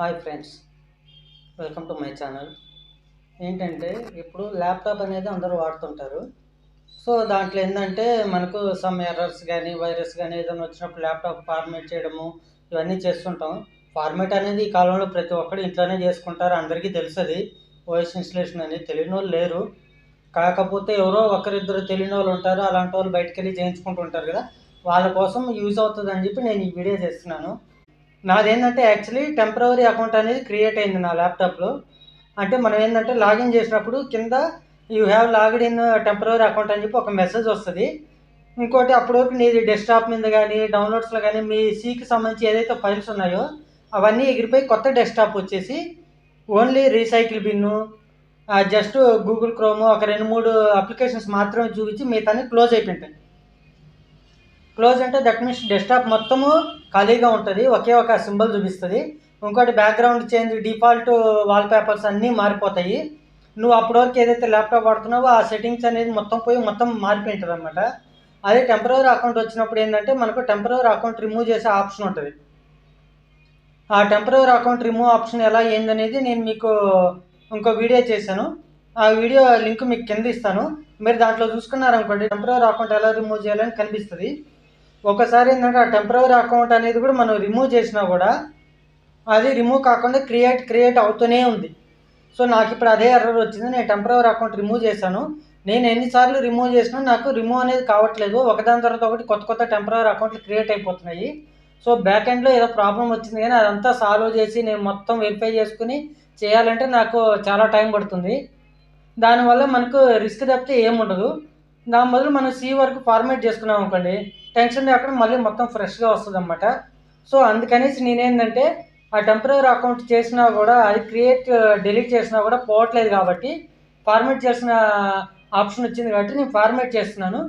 Hi friends, welcome to my channel. ఏంటంటే ఇప్పుడు laptop అనేది అందరూ వాడుతుంటారు. సో దాంట్లో ఏంటంటే మనకు సమ్ ఎర్రర్స్ కానీ వైరస్ కానీ ఏదైనా వచ్చినప్పుడు ల్యాప్టాప్ ఫార్మేట్ చేయడము ఇవన్నీ చేస్తుంటాం. ఫార్మేట్ అనేది ఈ కాలంలో ప్రతి ఒక్కరు ఇంట్లోనే చేసుకుంటారు, అందరికీ తెలుస్తుంది. ఓఎస్ ఇన్స్టలేషన్ అనేది తెలియని వాళ్ళు లేరు. కాకపోతే ఎవరో ఒకరిద్దరు తెలియని వాళ్ళు ఉంటారు, అలాంటి వాళ్ళు బయటకు వెళ్ళి చేయించుకుంటూ ఉంటారు కదా, వాళ్ళ కోసం యూజ్ అవుతుంది అని చెప్పి నేను ఈ వీడియో చేస్తున్నాను. నాదేంటంటే యాక్చువల్లీ టెంపరరీ అకౌంట్ అనేది క్రియేట్ అయింది నా ల్యాప్టాప్లో. అంటే మనం ఏంటంటే లాగిన్ చేసినప్పుడు కింద you have logged in temporary account అని చెప్పి ఒక మెసేజ్ వస్తుంది. ఇంకోటి అప్పటివరకు నీది డెస్క్టాప్ మీద కానీ డౌన్లోడ్స్లో కానీ మీ సీకి సంబంధించి ఏదైతే ఫైల్స్ ఉన్నాయో అవన్నీ ఎగిరిపోయి కొత్త డెస్క్టాప్ వచ్చేసి only recycle Binnu, just Google chrome ఒక 2-3 అప్లికేషన్స్ మాత్రమే చూపించి మిగతాన్ని క్లోజ్ అయిపోయింటాయి. క్లోజ్ అంటే దట్ మీన్స్ డెస్క్టాప్ మొత్తము ఖాళీగా ఉంటుంది, ఒకే ఒక సింబల్ చూపిస్తుంది. ఇంకోటి బ్యాక్గ్రౌండ్ చేంజ్, డిఫాల్ట్ వాల్పేపర్స్ అన్నీ మారిపోతాయి. నువ్వు అప్పటివరకు ఏదైతే ల్యాప్టాప్ వాడుతున్నావో ఆ సెట్టింగ్స్ అనేది మొత్తం పోయి మొత్తం మారిపోయింటుంది అనమాట. అదే టెంపరరీ అకౌంట్ వచ్చినప్పుడు ఏంటంటే మనకు టెంపరరీ అకౌంట్ రిమూవ్ చేసే ఆప్షన్ ఉంటుంది. ఆ టెంపరరీ అకౌంట్ రిమూవ్ ఆప్షన్ ఎలా ఏందనేది నేను మీకు ఇంకో వీడియో చేశాను. ఆ వీడియో లింక్ మీకు కింద ఇస్తాను. మీరు దాంట్లో చూసుకున్నారనుకోండి టెంపరరీ అకౌంట్ ఎలా రిమూవ్ చేయాలని కనిపిస్తుంది. ఒకసారి ఏంటంటే ఆ టెంపరరీ అకౌంట్ అనేది కూడా మనం రిమూవ్ చేసినా కూడా అది రిమూవ్ కాకుండా క్రియేట్ అవుతూనే ఉంది. సో నాకు ఇప్పుడు అదే ఎర్రర్ వచ్చింది. నేను టెంపరరీ అకౌంట్ రిమూవ్ చేశాను. నేను ఎన్నిసార్లు రిమూవ్ చేసినా నాకు రిమూవ్ అనేది కావట్లేదు. ఒకదాని తర్వాత ఒకటి కొత్త టెంపరరీ అకౌంట్లు క్రియేట్ అయిపోతున్నాయి. సో బ్యాక్ ఎండ్లో ఏదో ప్రాబ్లం వచ్చింది, కానీ అదంతా సాల్వ్ చేసి నేను మొత్తం వెరిఫై చేసుకుని చేయాలంటే నాకు చాలా టైం పడుతుంది. దానివల్ల మనకు రిస్క్ తప్పితే ఏముండదు. దాని బదులు మనం సి వరకు ఫార్మేట్ చేసుకున్నాం అనుకోండి, టెన్షన్ లేకుండా మళ్ళీ మొత్తం ఫ్రెష్గా వస్తుంది అన్నమాట. సో అందుకనేసి నేనేంటంటే ఆ టెంపరరీ అకౌంట్ చేసినా కూడా అది డిలీట్ చేసినా కూడా పోవట్లేదు కాబట్టి ఫార్మేట్ చేసిన ఆప్షన్ వచ్చింది కాబట్టి నేను ఫార్మేట్ చేస్తున్నాను.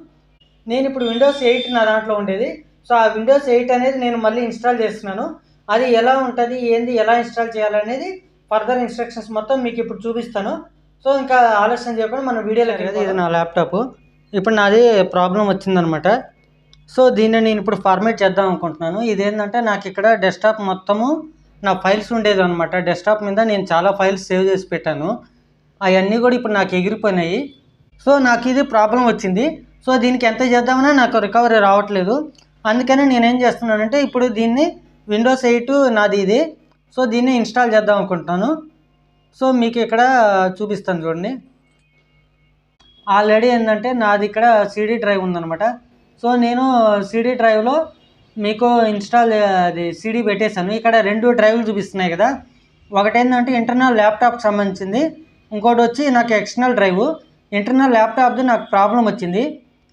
నేను ఇప్పుడు విండోస్ 8 నా దాంట్లో ఉండేది. సో ఆ విండోస్ 8 అనేది నేను మళ్ళీ ఇన్స్టాల్ చేస్తున్నాను. అది ఎలా ఉంటుంది ఏంది ఎలా ఇన్స్టాల్ చేయాలనేది ఫర్దర్ ఇన్స్ట్రక్షన్స్ మొత్తం మీకు ఇప్పుడు చూపిస్తాను. సో ఇంకా ఆలస్యం చేయకుండా మన వీడియోలోకి వెళ్ళి, ఇది నా ల్యాప్టాప్. ఇప్పుడు నాది ప్రాబ్లం వచ్చిందనమాట. సో దీన్ని నేను ఇప్పుడు ఫార్మేట్ చేద్దాం అనుకుంటున్నాను. ఇదేంటంటే నాకు ఇక్కడ డెస్క్టాప్ మొత్తము నా ఫైల్స్ ఉండేది అనమాట. డెస్క్టాప్ మీద నేను చాలా ఫైల్స్ సేవ్ చేసి పెట్టాను. అవన్నీ కూడా ఇప్పుడు నాకు ఎగిరిపోయినాయి. సో నాకు ఇది ప్రాబ్లం వచ్చింది. సో దీనికి ఎంత చేద్దామన్నా నాకు రికవరీ రావట్లేదు. అందుకని నేనేం చేస్తున్నానంటే ఇప్పుడు దీన్ని విండోస్ 8 నాది ఇది. సో దీన్ని ఇన్స్టాల్ చేద్దాం అనుకుంటున్నాను. సో మీకు ఇక్కడ చూపిస్తాను చూడండి. ఆల్రెడీ ఏంటంటే నాది ఇక్కడ సిడీ డ్రైవ్ ఉందన్నమాట. సో నేను సిడీ డ్రైవ్లో మీకు అది సిడీ పెట్టేశాను. ఇక్కడ 2 డ్రైవ్లు చూపిస్తున్నాయి కదా. ఒకటి ఏంటంటే ఇంటర్నల్ ల్యాప్టాప్కి సంబంధించింది, ఇంకోటి వచ్చి నాకు ఎక్స్టర్నల్ డ్రైవ్. ఇంటర్నల్ ల్యాప్టాప్ది నాకు ప్రాబ్లం వచ్చింది.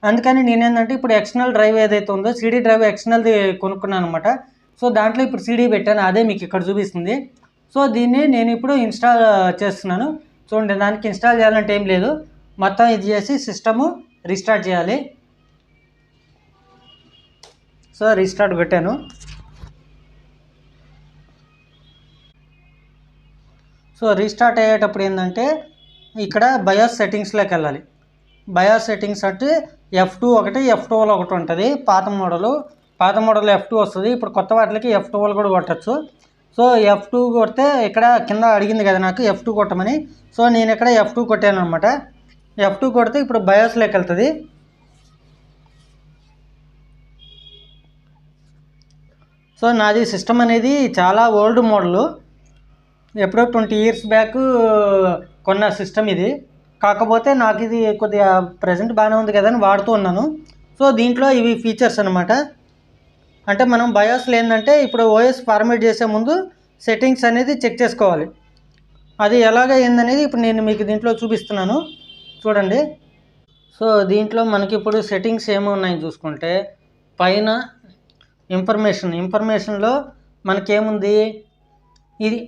అందుకని నేనేంటంటే ఇప్పుడు ఎక్స్టర్నల్ డ్రైవ్ ఏదైతే ఉందో సిడీ డ్రైవ్ ఎక్స్టర్నల్ది కొనుక్కున్నాను అనమాట. సో దాంట్లో ఇప్పుడు సిడీ పెట్టాను, అదే మీకు ఇక్కడ చూపిస్తుంది. సో దీన్ని నేను ఇప్పుడు ఇన్స్టాల్ చేస్తున్నాను. చూడండి, దానికి ఇన్స్టాల్ చేయాలంటే ఏం లేదు, మొత్తం ఇది చేసి సిస్టము రీస్టార్ట్ చేయాలి. సో రీస్టార్ట్ పెట్టాను. సో రీస్టార్ట్ అయ్యేటప్పుడు ఏంటంటే ఇక్కడ బయోస్ సెట్టింగ్స్లోకి వెళ్ళాలి. బయోస్ సెట్టింగ్స్ అంటే F2 ఒకటి, F12 ఒకటి ఉంటుంది. పాత మోడల్ F2 వస్తుంది. ఇప్పుడు కొత్త వాటికి F12 కూడా కొట్టచ్చు. సో F2 కొడితే ఇక్కడ కింద అడిగింది కదా నాకు F2 కొట్టమని. సో నేను ఇక్కడ F2 కొట్టాను అనమాట. F2 కొడితే ఇప్పుడు బయోస్లోకి వెళ్తుంది. సో నాది సిస్టమ్ అనేది చాలా ఓల్డ్ మోడలు, ఎప్పుడో 20 years బ్యాక్ కొన్న సిస్టమ్ ఇది. కాకపోతే నాకు ఇది కొద్దిగా ప్రజెంట్ బాగానే ఉంది కదా అని వాడుతూ ఉన్నాను. సో దీంట్లో ఇవి ఫీచర్స్ అనమాట. అంటే మనం బయోస్లో ఏంటంటే ఇప్పుడు ఓఎస్ ఫార్మేట్ చేసే ముందు సెట్టింగ్స్ అనేది చెక్ చేసుకోవాలి. అది ఎలాగ ఏందనేది ఇప్పుడు నేను మీకు దీంట్లో చూపిస్తున్నాను, చూడండి. సో దీంట్లో మనకి ఇప్పుడు సెట్టింగ్స్ ఏమున్నాయని చూసుకుంటే పైన ఇన్ఫర్మేషన్లో మనకేముంది, ఇది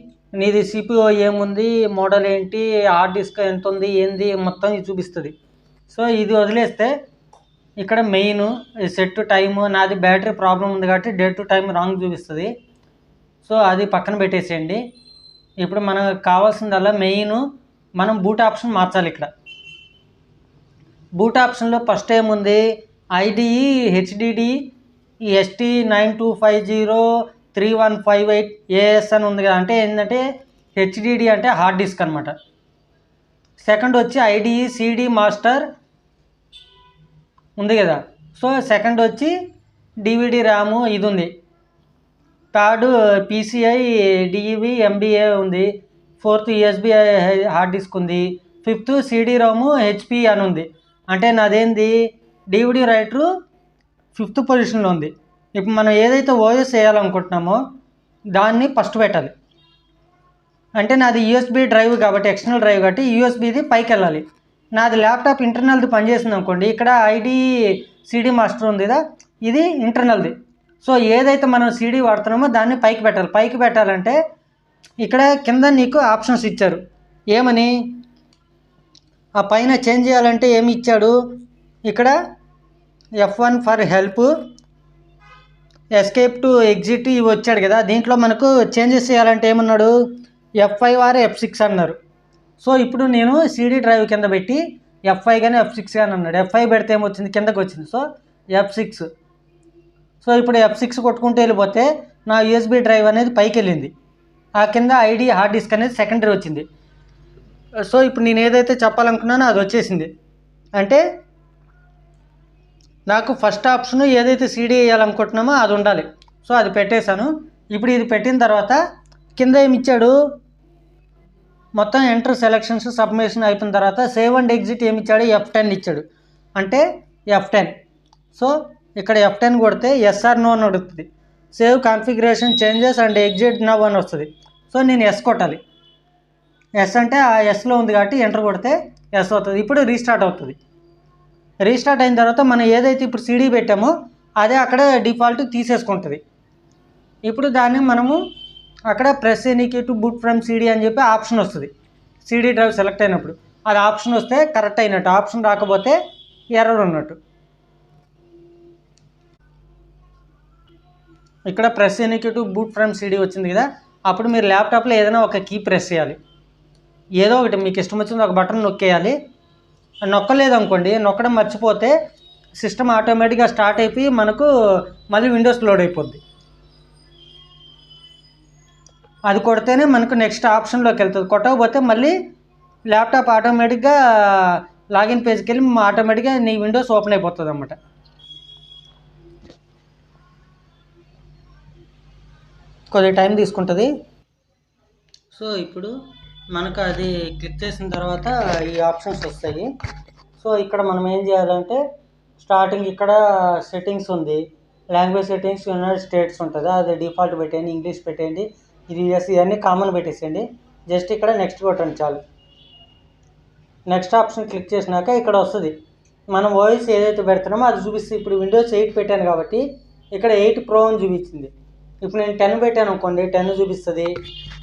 నీది సిపిఓ ఏముంది, మోడల్ ఏంటి, హార్డ్ డిస్క్ ఎంత ఉంది, ఏంది మొత్తం ఇది చూపిస్తుంది. సో ఇది వదిలేస్తే ఇక్కడ మెయిన్ సెట్ టైము, నాది బ్యాటరీ ప్రాబ్లం ఉంది కాబట్టి డే టు టైం రాంగ్ చూపిస్తుంది. సో అది పక్కన పెట్టేసేయండి. ఇప్పుడు మనకు కావాల్సిందల్లా మెయిన్ మనం బూట్ ఆప్షన్ మార్చాలి. ఇక్కడ బూట్ ఆప్షన్లో ఫస్ట్ ఏముంది, ఐడిఈ హెచ్డిడి ST9250 3158 ఏఎస్ అని ఉంది కదా, అంటే ఏంటంటే హెచ్డిడి అంటే హార్డ్ డిస్క్ అనమాట. సెకండ్ వచ్చి ఐడిఈ సిడి మాస్టర్ ఉంది కదా. సో సెకండ్ వచ్చి డివిడి ర్యాము ఇది ఉంది. థర్డ్ పీసీఐ డిఈవి ఎంబీఏ ఉంది. ఫోర్త్ యూఎస్బి హార్డ్ డిస్క్ ఉంది. ఫిఫ్త్ సిడి రోము హెచ్పి అని ఉంది. అంటే నాదేంది డివిడి రైటరు 5th పొజిషన్లో ఉంది. ఇప్పుడు మనం ఏదైతే ఓఎస్ వేయాలనుకుంటున్నామో దాన్ని ఫస్ట్ పెట్టాలి. అంటే నాది యూఎస్బి డ్రైవ్ కాబట్టి, ఎక్స్టర్నల్ డ్రైవ్ కాబట్టి యూఎస్బిది పైకి వెళ్ళాలి. నాది ల్యాప్టాప్ ఇంటర్నల్ది పనిచేస్తుంది అనుకోండి, ఇక్కడ ఐడి సిడి మాస్టర్ ఉంది కదా, ఇది ఇంటర్నల్ది. సో ఏదైతే మనం సిడి వాడుతున్నామో దాన్ని పైకి పెట్టాలి. పైకి పెట్టాలంటే ఇక్కడ కింద నీకు ఆప్షన్స్ ఇచ్చారు. ఏమని ఆ పైన చేంజ్ చేయాలంటే ఏమి ఇచ్చాడు, ఇక్కడ F1 for help, escape to exit ఇవి వచ్చాడు కదా. దీంట్లో మనకు చేంజెస్ చేయాలంటే ఏమన్నాడు, F5 ఆర్ F6 అన్నారు. సో ఇప్పుడు నేను సిడి డ్రైవ్ కింద పెట్టి F5 కానీ F6 కానీ అన్నాడు. F5 పెడితే ఏమొచ్చింది, కిందకు వచ్చింది. So F6. సో ఇప్పుడు F6 కొట్టుకుంటూ వెళ్ళిపోతే నా యూఎస్బి డ్రైవ్ అనేది పైకి వెళ్ళింది. ఆ కింద ఐడి హార్డ్ డిస్క్ అనేది సెకండరీ వచ్చింది. సో ఇప్పుడు నేను ఏదైతే చెప్పాలనుకున్నానో అది వచ్చేసింది. అంటే నాకు ఫస్ట్ ఆప్షన్ ఏదైతే సిడి వేయాలనుకుంటున్నామో అది ఉండాలి. సో అది పెట్టేశాను. ఇప్పుడు ఇది పెట్టిన తర్వాత కింద ఏమి ఇచ్చాడు, మొత్తం ఎంటర్ సెలక్షన్స్ సబ్మిషన్ అయిపోయిన తర్వాత సేవ్ అండ్ ఎగ్జిట్ ఏమి ఇచ్చాడు, F10 ఇచ్చాడు. అంటే F10. సో ఇక్కడ F10 కొడితే ఎస్ఆర్ నో అని అడుగుతుంది. Save configuration changes and exit now అని వస్తుంది. సో నేను ఎస్ కొట్టాలి. ఎస్ అంటే ఆ ఎస్లో ఉంది కాబట్టి ఎంటర్ కొడితే ఎస్ అవుతుంది. ఇప్పుడు రీస్టార్ట్ అవుతుంది. రీస్టార్ట్ అయిన తర్వాత మనం ఏదైతే ఇప్పుడు సిడి పెట్టామో అదే అక్కడ డిఫాల్ట్ తీసేసుకుంటుంది. ఇప్పుడు దాన్ని మనము అక్కడ press any key to boot from CD అని చెప్పి ఆప్షన్ వస్తుంది. సిడి డ్రైవ్ సెలెక్ట్ అయినప్పుడు అది ఆప్షన్ వస్తే కరెక్ట్ అయినట్టు, ఆప్షన్ రాకపోతే ఎర్రర్ ఉన్నట్టు. ఇక్కడ press any key to boot from CD వచ్చింది కదా, అప్పుడు మీరు ల్యాప్టాప్లో ఏదైనా ఒక కీ ప్రెస్ చేయాలి. ఏదో ఒకటి మీకు ఇష్టం వచ్చింది ఒక బటన్ నొక్కేయాలి. నొక్కలేదు అనుకోండి, నొక్కడం మర్చిపోతే సిస్టమ్ ఆటోమేటిక్గా స్టార్ట్ అయిపోయి మనకు మళ్ళీ విండోస్ లోడ్ అయిపోద్ది. అది కొడితేనే మనకు నెక్స్ట్ ఆప్షన్లోకి వెళ్తుంది. కొట్టకపోతే మళ్ళీ ల్యాప్టాప్ ఆటోమేటిక్గా లాగిన్ పేజ్కి వెళ్ళి ఆటోమేటిక్గా నీ విండోస్ ఓపెన్ అయిపోతుంది అన్నమాట. కొద్దిగా టైం తీసుకుంటుంది. సో ఇప్పుడు మనకు అది క్లిక్ చేసిన తర్వాత ఈ ఆప్షన్స్ వస్తాయి. సో ఇక్కడ మనం ఏం చేయాలంటే స్టార్టింగ్ ఇక్కడ సెట్టింగ్స్ ఉంది, లాంగ్వేజ్ సెట్టింగ్స్ యునైటెడ్ స్టేట్స్ ఉంటుంది, అది డిఫాల్ట్ పెట్టేయండి. ఇంగ్లీష్ పెట్టేయండి. ఇది ఇవన్నీ కామన్ పెట్టేసేయండి. జస్ట్ ఇక్కడ నెక్స్ట్ కొట్టండి చాలు. నెక్స్ట్ ఆప్షన్ క్లిక్ చేసినాక ఇక్కడ వస్తుంది మనం వాయిస్ ఏదైతే పెడుతున్నామో అది చూపిస్తుంది. ఇప్పుడు విండోస్ 8 పెట్టాను కాబట్టి ఇక్కడ 8 Pro అని చూపించింది. ఇప్పుడు నేను 10 పెట్టాను అనుకోండి, 10 చూపిస్తుంది.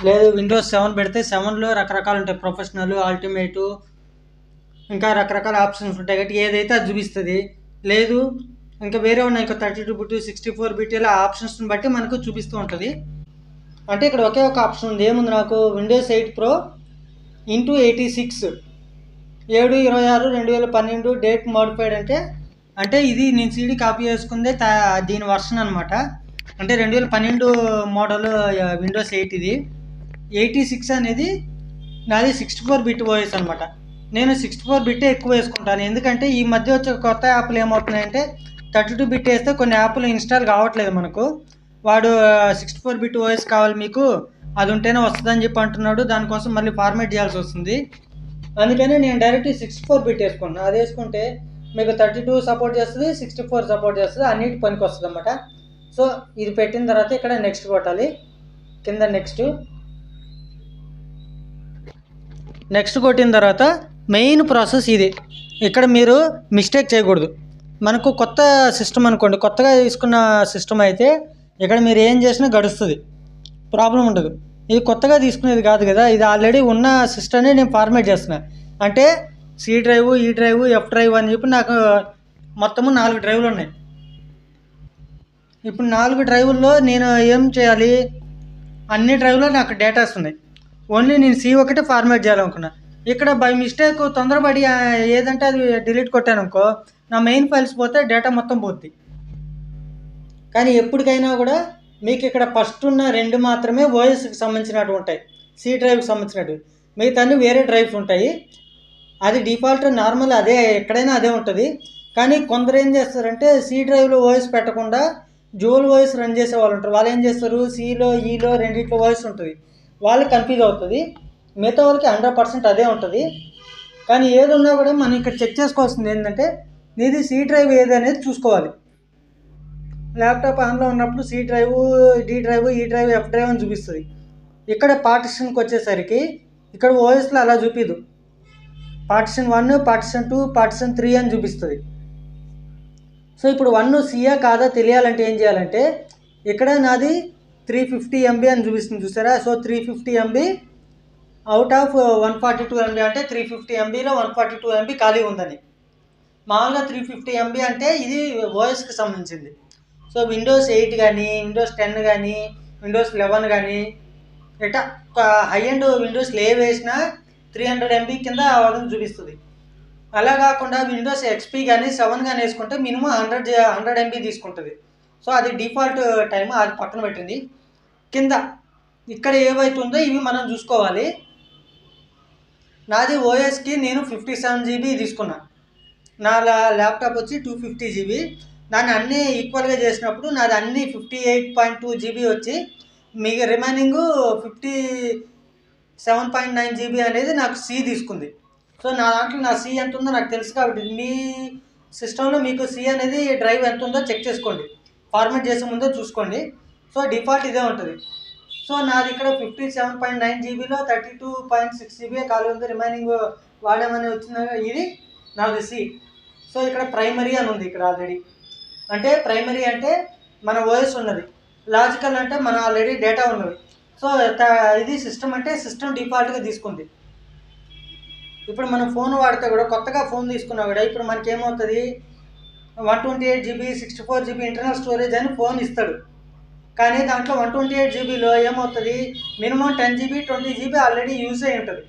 లేదు విండోస్ 7 పెడితే 7లో రకరకాలు ఉంటాయి, ప్రొఫెషనల్, అల్టిమేటు, ఇంకా రకరకాల ఆప్షన్స్ ఉంటాయి కాబట్టి ఏదైతే అది చూపిస్తుంది. లేదు ఇంకా వేరే ఉన్నాయి, ఇంకా 32 బిట్ 64 బిట్ ఇలా ఆప్షన్స్ని బట్టి మనకు చూపిస్తూ ఉంటుంది. అంటే ఇక్కడ ఒకే ఒక ఆప్షన్ ఉంది. ఏముంది నాకు, Windows 8 Pro into 86 7/26/2012 date modified. అంటే ఇది నేను సీడీ కాపీ చేసుకుందే దీని వర్షన్ అనమాట. అంటే 2012 మోడల్ విండోస్ 8 ఇది. 86 అనేది నాది 64 బిట్ ఓఎస్ అనమాట. నేను 64 బిట్టే ఎక్కువ వేసుకుంటాను. ఎందుకంటే ఈ మధ్య వచ్చే కొత్త యాప్లు ఏమవుతున్నాయంటే 32 బిట్ వేస్తే కొన్ని యాప్లు ఇన్స్టాల్ కావట్లేదు మనకు. వాడు 64 బిట్ ఓఎస్ కావాలి మీకు, అది ఉంటేనే వస్తుందని చెప్పి అంటున్నాడు. దానికోసం మళ్ళీ ఫార్మేట్ చేయాల్సి వస్తుంది. అందుకని నేను డైరెక్ట్ 64 బిట్ వేసుకుంటున్నాను. అది వేసుకుంటే మీకు 32 సపోర్ట్ చేస్తుంది, 64 సపోర్ట్ చేస్తుంది, అన్నిటి పనికి వస్తుంది అన్నమాట. సో ఇది పెట్టిన తర్వాత ఇక్కడ నెక్స్ట్ కొట్టాలి. కింద నెక్స్ట్ కొట్టిన తర్వాత మెయిన్ ప్రాసెస్ ఇది. ఇక్కడ మీరు మిస్టేక్ చేయకూడదు. మనకు కొత్త సిస్టమ్ అనుకోండి, కొత్తగా తీసుకున్న సిస్టమ్ అయితే ఇక్కడ మీరు ఏం చేసినా గడుస్తుంది, ప్రాబ్లం ఉండదు. ఇది కొత్తగా తీసుకునేది కాదు కదా, ఇది ఆల్రెడీ ఉన్న సిస్టమ్ని నేను ఫార్మేట్ చేస్తున్నా. అంటే సి డ్రైవ్, ఈ డ్రైవ్, ఎఫ్ డ్రైవ్ అని చెప్పి నాకు మొత్తము 4 డ్రైవ్లు ఉన్నాయి. ఇప్పుడు 4 డ్రైవుల్లో నేను ఏం చేయాలి, అన్ని డ్రైవ్లో నాకు డేటాస్ ఉన్నాయి. ఓన్లీ నేను C1 ఫార్మేట్ చేయాలనుకున్నా. ఇక్కడ బై మిస్టేక్ తొందరపడి ఏదంటే అది డిలీట్ కొట్టాను అనుకో, నా మెయిన్ ఫైల్స్ పోతే డేటా మొత్తం పోద్ది. కానీ ఎప్పటికైనా కూడా మీకు ఇక్కడ ఫస్ట్ ఉన్న 2 మాత్రమే ఓఎస్కి సంబంధించినట్టు ఉంటాయి, సి డ్రైవ్కి సంబంధించినట్టు. మిగతా అన్ని వేరే డ్రైవ్స్ ఉంటాయి. అది డిఫాల్ట్ నార్మల్ అదే, ఎక్కడైనా అదే ఉంటుంది. కానీ కొందరు ఏం చేస్తారంటే సి డ్రైవ్లో ఓఎస్ పెట్టకుండా డ్యూయల్ ఓఎస్ రన్ చేసే వాళ్ళు ఉంటారు. వాళ్ళు ఏం చేస్తారు, సిలో ఈలో రెండిట్లో ఓఎస్ ఉంటుంది, వాళ్ళు కన్ఫ్యూజ్ అవుతుంది. మిగతా వాళ్ళకి 100% అదే ఉంటుంది. కానీ ఏది ఉన్నా కూడా మనం ఇక్కడ చెక్ చేసుకోవాల్సింది ఏంటంటే నీది సి డ్రైవ్ ఏది అనేది చూసుకోవాలి. ల్యాప్టాప్ ఆన్లో ఉన్నప్పుడు సి డ్రైవ్, డి డ్రైవ్, ఈ డ్రైవ్, ఎఫ్ డ్రైవ్ అని చూపిస్తుంది. ఇక్కడ పార్టిషన్కి వచ్చేసరికి ఇక్కడ ఓఎస్లో అలా చూపిదు. పార్టిషన్ 1, పార్టిషన్ 2, పార్టిషన్ 3 అని చూపిస్తుంది. సో ఇప్పుడు 1 సియా కాదా తెలియాలంటే ఏం చేయాలంటే ఇక్కడ నాది 350 MB అని చూపిస్తుంది చూసారా. So 350 MB out of 142 MB అంటే 350 MBలో 142 MB ఖాళీ ఉందని. మామూలుగా 350 MB అంటే ఇది ఓఎస్కి సంబంధించింది. సో విండోస్ 8 కానీ, విండోస్ 10 కానీ, విండోస్ 11 కానీ, ఇట్లా హై అండ్ విండోస్లో ఏ వేసినా 300 MB కింద అవ్వదని చూపిస్తుంది. అలా కాకుండా విండోస్ ఎక్స్పీ కానీ 7 కానీ వేసుకుంటే మినిమం 100 MB తీసుకుంటుంది. సో అది డిఫాల్ట్ టైం, అది పక్కన పెట్టింది. కింద ఇక్కడ ఏవైతుందో ఇవి మనం చూసుకోవాలి. నాది ఓఎస్కి నేను 57 GB తీసుకున్నా, నా ల్యాప్టాప్ వచ్చి 250 GB. దాన్ని అన్నీ ఈక్వల్గా చేసినప్పుడు నాది అన్నీ 58.2 GB వచ్చి మీకు రిమైనింగ్ 57.9 GB అనేది నాకు సి తీసుకుంది. సో నా దాంట్లో నా సి ఎంత ఉందో నాకు తెలుసు కాబట్టి మీ సిస్టంలో మీకు సి అనేది డ్రైవ్ ఎంత ఉందో చెక్ చేసుకోండి, ఫార్మాట్ చేసే ముందో చూసుకోండి. సో డిఫాల్ట్ ఇదే ఉంటుంది. సో నాది ఇక్కడ 57.9 GBలో 32.6 GB ఖాళీ ఉంది, రిమైనింగ్ వాడామని వచ్చిన ఇది నాది సి. సో ఇక్కడ ప్రైమరీ అని ఉంది ఇక్కడ ఆల్రెడీ. అంటే ప్రైమరీ అంటే మన ఓఎస్ ఉన్నది, లాజికల్ అంటే మన ఆల్రెడీ డేటా ఉన్నది. సో ఇది సిస్టమ్ అంటే సిస్టమ్ డిఫాల్ట్గా తీసుకుంది. ఇప్పుడు మనం ఫోన్ వాడితే కూడా కొత్తగా ఫోన్ తీసుకున్నా కూడా ఇప్పుడు మనకి ఏమవుతుంది, 128 GB 64 GB ఇంటర్నల్ స్టోరేజ్ అని ఫోన్ ఇస్తాడు. కానీ దాంట్లో 128 GBలో ఏమవుతుంది, minimum 10 GB 20 GB already use అయి ఉంటుంది.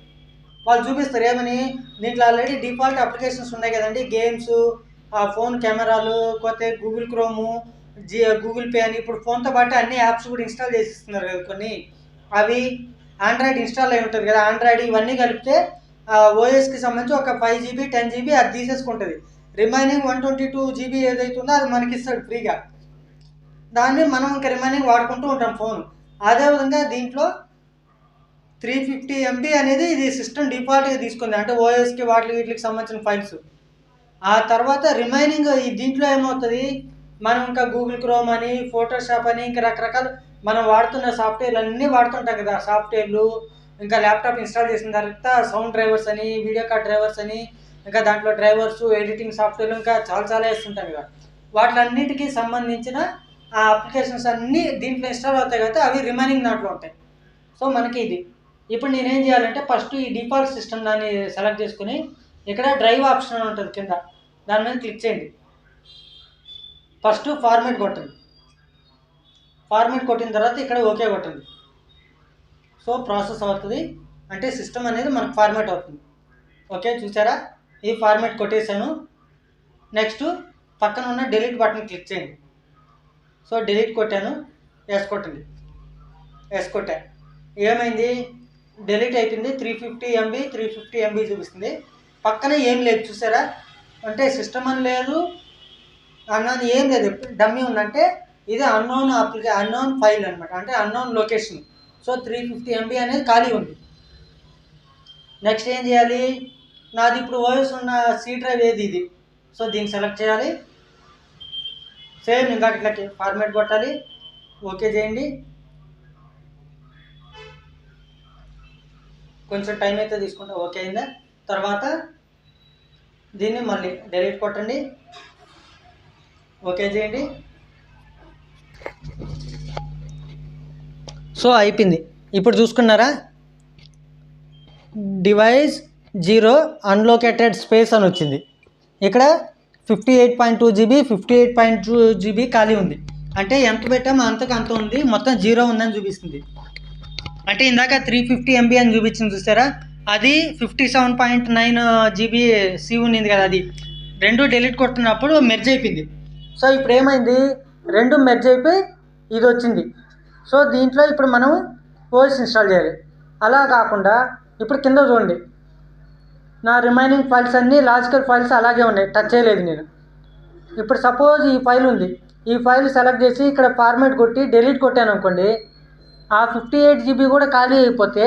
వాళ్ళు చూపిస్తారు ఏమని, దీంట్లో ఆల్రెడీ డిఫాల్ట్ అప్లికేషన్స్ ఉన్నాయి కదండి, గేమ్స్, ఫోన్ కెమెరాలు, కొత్త గూగుల్ క్రోము, గూగుల్ పే అని ఇప్పుడు ఫోన్తో పాటు అన్ని యాప్స్ కూడా ఇన్స్టాల్ చేసిస్తున్నారు కదా కొన్ని. అవి ఆండ్రాయిడ్ ఇన్స్టాల్ అయి ఉంటుంది కదా, ఆండ్రాయిడ్ ఇవన్నీ కలిపితే ఓఎస్కి సంబంధించి ఒక 5 GB 10 GB అది తీసేసుకుంటుంది. రిమైనింగ్ 122 GB ఏదైతుందో అది మనకి ఇస్తాడు ఫ్రీగా. దాన్ని మనం ఇంకా రిమైనింగ్ వాడుకుంటూ ఉంటాం ఫోన్. అదేవిధంగా దీంట్లో 350 MB అనేది ఇది సిస్టమ్ డిఫాల్ట్గా తీసుకుంది, అంటే ఓఎస్కి వీటికి సంబంధించిన ఫైల్స్. ఆ తర్వాత రిమైనింగ్ దీంట్లో ఏమవుతుంది, మనం ఇంకా గూగుల్ క్రోమ్ అని, ఫోటోషాప్ అని, ఇంకా రకరకాల మనం వాడుతున్న సాఫ్ట్వేర్లు అన్నీ వాడుతుంటాం కదా. సాఫ్ట్వేర్లు ఇంకా ల్యాప్టాప్ ఇన్స్టాల్ చేసిన తర్వాత సౌండ్ డ్రైవర్స్ అని, వీడియో కార్డ్ డ్రైవర్స్ అని, ఇంకా దాంట్లో డ్రైవర్స్, ఎడిటింగ్ సాఫ్ట్వేర్లు ఇంకా చాలా వేస్తుంటాం కదా. వాటిలన్నిటికీ సంబంధించిన ఆ అప్లికేషన్స్ అన్నీ దీంట్లో ఇన్స్టాల్ అవుతాయి కదా, అవి రిమైనింగ్ దాంట్లో ఉంటాయి. సో మనకి ఇది ఇప్పుడు నేనేం చేయాలంటే ఫస్ట్ ఈ డిఫాల్ట్ సిస్టమ్ దాన్ని సెలెక్ట్ చేసుకుని ఇక్కడ డ్రైవ్ ఆప్షన్ అని ఉంటుంది కింద, దాని మీద క్లిక్ చేయండి. ఫస్ట్ ఫార్మాట్ కొట్టండి, ఫార్మాట్ కొట్టిన తర్వాత ఇక్కడ ఓకే కొట్టండి. సో ప్రాసెస్ అవుతుంది, అంటే సిస్టమ్ అనేది మనకు ఫార్మాట్ అవుతుంది. ఓకే చూసారా, ఈ ఫార్మాట్ కొట్టేసాను. నెక్స్ట్ పక్కన ఉన్న డిలీట్ బటన్ క్లిక్ చేయండి. సో డిలీట్ కొట్టాను, ఎస్ కొట్టండి. ఎస్ కొట్టా, ఏమైంది, డిలీట్ అయిపోయింది. 350 MB 350 MB చూపిస్తుంది. పక్కన ఏం లేదు చూసారా, అంటే సిస్టమ్ అని లేదు, అన్నోన్ ఏం లేదు, డమ్మీ ఉందంటే ఇది అన్నోన్ ఫైల్ అనమాట, అంటే అన్నోన్ లొకేషన్. సో 350 MB అనేది ఖాళీ ఉంది. నెక్స్ట్ ఏం చేయాలి, నాది ఇప్పుడు ఓఎస్ ఉన్న సి డ్రైవ్ ఏది ఇది. సో దీన్ని సెలెక్ట్ చేయాలి, సేమ్ ఇంకా ఇట్లా ఫార్మాట్ కొట్టాలి, ఓకే చేయండి. కొంచెం టైం అయితే తీసుకుంటే ఓకే అయిందా. తర్వాత దీన్ని మళ్ళీ డిలీట్ కొట్టండి, ఓకే చేయండి. సో అయిపోయింది. ఇప్పుడు చూసుకున్నారా, డివైస్ 0 అన్లోకేటెడ్ స్పేస్ అని వచ్చింది. ఇక్కడ 58.2 GB 58.2 GB ఖాళీ ఉంది, అంటే ఎంత పెట్టామో అంతకు అంత ఉంది, మొత్తం 0 ఉందని చూపిస్తుంది. అంటే ఇందాక 350 MB అని చూపించింది చూసారా, అది 57.9 GB సి ఉన్నింది కదా, అది రెండు డిలీట్ కొట్టినప్పుడు మెర్జ్ అయిపోయింది. సో ఇప్పుడు ఏమైంది, రెండు మెర్జ్ అయిపోయి ఇది వచ్చింది. సో దీంట్లో ఇప్పుడు మనం ఓఎస్ ఇన్స్టాల్ చేయాలి. అలా కాకుండా ఇప్పుడు కింద చూడండి, నా రిమైనింగ్ ఫైల్స్ అన్నీ లాజికల్ ఫైల్స్ అలాగే ఉన్నాయి, టచ్ చేయలేదు నేను. ఇప్పుడు సపోజ్ ఈ ఫైల్ ఉంది, ఈ ఫైల్ సెలెక్ట్ చేసి ఇక్కడ ఫార్మాట్ కొట్టి డిలీట్ కొట్టాను అనుకోండి, ఆ 58 GB కూడా ఖాళీ అయిపోతే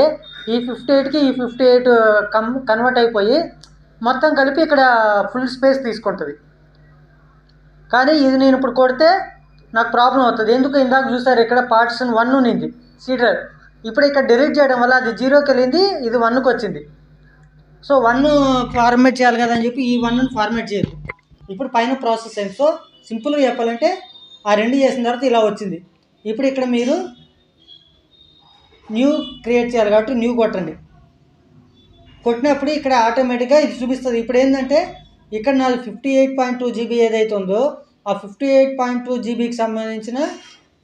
ఈ 58కి ఈ 58 కన్వర్ట్ అయిపోయి మొత్తం కలిపి ఇక్కడ ఫుల్ స్పేస్ తీసుకుంటుంది. కానీ ఇది నేను ఇప్పుడు కొడితే నాకు ప్రాబ్లం అవుతుంది. ఎందుకు? ఇందాక చూసారు ఇక్కడ పార్టిషన్ 1 ఉన్నింది సి డ్రైవ్, ఇప్పుడు ఇక్కడ డిలీట్ చేయడం వల్ల అది 0కి వెళ్ళింది, ఇది 1కి వచ్చింది. సో 1 ఫార్మాట్ చేయాలి కదా అని చెప్పి ఈ 1ని ఫార్మాట్ చేయదు. ఇప్పుడు పైన ప్రాసెస్ అయింది. సో సింపుల్గా చెప్పాలంటే ఆ 2 చేసిన తర్వాత ఇలా వచ్చింది. ఇప్పుడు ఇక్కడ మీరు న్యూ క్రియేట్ చేయాలి కాబట్టి న్యూ కొట్టండి. కొట్టినప్పుడు ఇక్కడ ఆటోమేటిక్గా ఇది చూపిస్తుంది. ఇప్పుడు ఏంటంటే ఇక్కడ నాది 58.2 GB ఏదైతే ఉందో ఆ 58.2 GBకి సంబంధించిన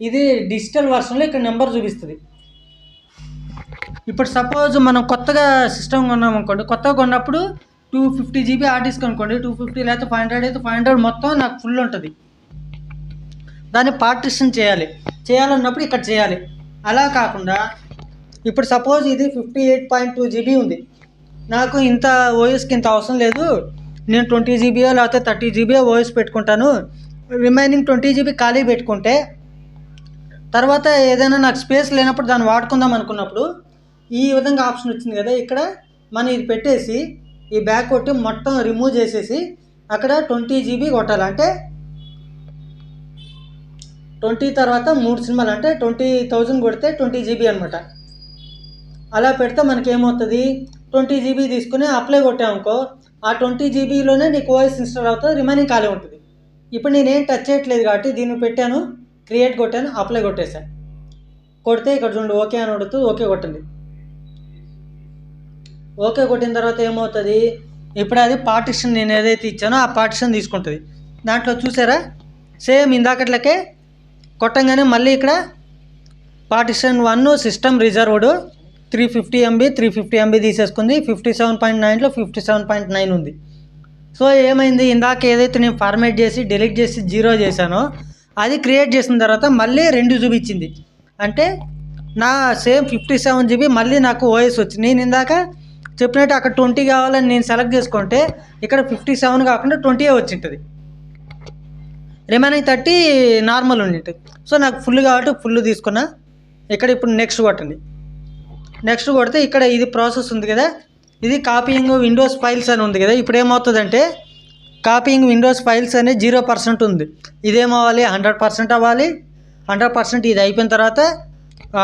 ఇది డిజిటల్ వర్షన్లో ఇక్కడ నెంబర్ చూపిస్తుంది. ఇప్పుడు సపోజ్ మనం కొత్తగా సిస్టమ్ కొన్నాం అనుకోండి, కొత్తగా కొన్నప్పుడు 250 GB హార్డ్ డిస్క్ అనుకోండి, 250 లేకపోతే 500 అయితే 500 మొత్తం నాకు ఫుల్ ఉంటుంది. దాన్ని పార్టిషన్ చేయాలన్నప్పుడు ఇక్కడ చేయాలి. అలా కాకుండా ఇప్పుడు సపోజ్ ఇది 58.2 GB ఉంది, నాకు ఇంత ఓఎస్కి ఇంత అవసరం లేదు, నేను 20 GB లేకపోతే 30 GB ఓఎస్ పెట్టుకుంటాను, రిమైనింగ్ 20 GB ఖాళీ పెట్టుకుంటే తర్వాత ఏదైనా నాకు స్పేస్ లేనప్పుడు దాన్ని వాడుకుందాం అనుకున్నప్పుడు ఈ విధంగా ఆప్షన్ వచ్చింది కదా, ఇక్కడ మనం ఇది పెట్టేసి ఈ బ్యాక్ కొట్టి మొత్తం రిమూవ్ చేసేసి అక్కడ 20 GB కొట్టాలి. అంటే 20 తర్వాత 3 సినిమాలు అంటే 20,000 కొడితే 20 GB అనమాట. అలా పెడితే మనకి ఏమవుతుంది, 20 GB తీసుకుని అప్లై కొట్టామనుకో, ఆ 20 GBలోనే నీకు ఓఎస్ ఇన్స్టాల్ అవుతుంది, రిమైనింగ్ ఖాళీ ఉంటుంది. ఇప్పుడు నేనేం టచ్ చేయట్లేదు కాబట్టి దీన్ని పెట్టాను, క్రియేట్ కొట్టాను, అప్లై కొట్టేశాను. కొడితే ఇక్కడ చూడండి ఓకే అని అడుగుతుంది, ఓకే కొట్టండి. ఓకే కొట్టిన తర్వాత ఏమవుతుంది, ఇప్పుడు అది పార్టిషన్ నేను ఏదైతే ఇచ్చానో ఆ పార్టిషన్ తీసుకుంటుంది. దాంట్లో చూసారా సేమ్ ఇందాకట్లకే కొట్టంగానే మళ్ళీ ఇక్కడ partition 1 system reserved 350 MB 350 MB తీసేసుకుంది, 57.9లో 57.9 ఉంది. సో ఏమైంది, ఇందాక ఏదైతే నేను ఫార్మాట్ చేసి డిలీట్ చేసి 0 చేశానో అది క్రియేట్ చేసిన తర్వాత మళ్ళీ 2 చూపించింది. అంటే నా సేమ్ 57 GB మళ్ళీ నాకు ఓఎస్ వచ్చింది. నేను ఇందాక చెప్పినట్టు అక్కడ 20 కావాలని నేను సెలెక్ట్ చేసుకుంటే ఇక్కడ 57 కాకుండా 20 వచ్చింటుంది, రిమైనింగ్ 30 నార్మల్ ఉండింటుంది. సో నాకు ఫుల్ కాబట్టి ఫుల్ తీసుకున్నా. ఇక్కడ ఇప్పుడు నెక్స్ట్ కొట్టండి. నెక్స్ట్ కొడితే ఇక్కడ ఇది ప్రాసెస్ ఉంది కదా, ఇది కాపీయింగ్ విండోస్ ఫైల్స్ అని ఉంది కదా. ఇప్పుడు ఏమవుతుందంటే కాపీయింగ్ విండోస్ ఫైల్స్ అనేది 0% ఉంది, ఇదేమవ్వాలి 100% అవ్వాలి. 100% ఇది అయిపోయిన తర్వాత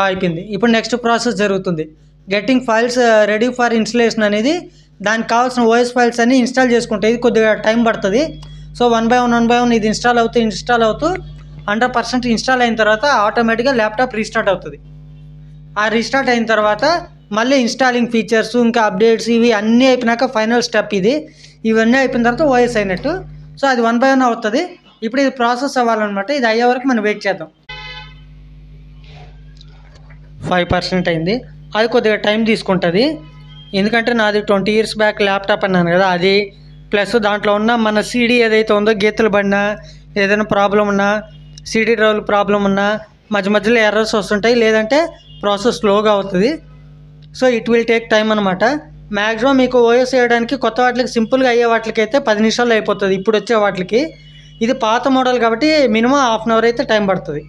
అయిపోయింది. ఇప్పుడు నెక్స్ట్ ప్రాసెస్ జరుగుతుంది, getting files ready for installation అనేది. దానికి కావాల్సిన ఓఎస్ ఫైల్స్ అన్నీ ఇన్స్టాల్ చేసుకుంటే ఇది కొద్దిగా టైం పడుతుంది. సో 1 by 1 ఇది ఇన్స్టాల్ అవుతూ 100% ఇన్స్టాల్ అయిన తర్వాత ఆటోమేటిక్గా ల్యాప్టాప్ రీస్టార్ట్ అవుతుంది. ఆ రీస్టార్ట్ అయిన తర్వాత మళ్ళీ ఇన్స్టాలింగ్ ఫీచర్స్ ఇంకా అప్డేట్స్ ఇవి అన్నీ అయిపోయినాక ఫైనల్ స్టెప్ ఇది. ఇవన్నీ అయిపోయిన తర్వాత ఓఎస్ అయినట్టు. సో అది 1 by 1 అవుతుంది. ఇప్పుడు ఇది ప్రాసెస్ అవ్వాలన్నమాట. ఇది అయ్యే వరకు మనం వెయిట్ చేద్దాం. 5% అయింది, అది కొద్దిగా టైం తీసుకుంటుంది. ఎందుకంటే నాది 20 years బ్యాక్ ల్యాప్టాప్ అన్నాను కదా, అది ప్లస్ దాంట్లో ఉన్న మన సీడీ ఏదైతే ఉందో గీతలు పడినా ఏదైనా ప్రాబ్లం ఉన్నా సీడీ డ్రైవ్ ప్రాబ్లం ఉన్నా మధ్య మధ్యలో ఎర్రర్స్ వస్తుంటాయి, లేదంటే ప్రాసెస్ స్లోగా అవుతుంది. So it will take time అనమాట. మ్యాక్సిమం మీకు ఓఎస్ వేయడానికి కొత్త వాటికి సింపుల్గా అయ్యే వాటికి అయితే 10 నిమిషాల్లో అయిపోతుంది ఇప్పుడు వచ్చే వాటికి. ఇది పాత మోడల్ కాబట్టి మినిమం 1/2 hour అయితే టైం పడుతుంది.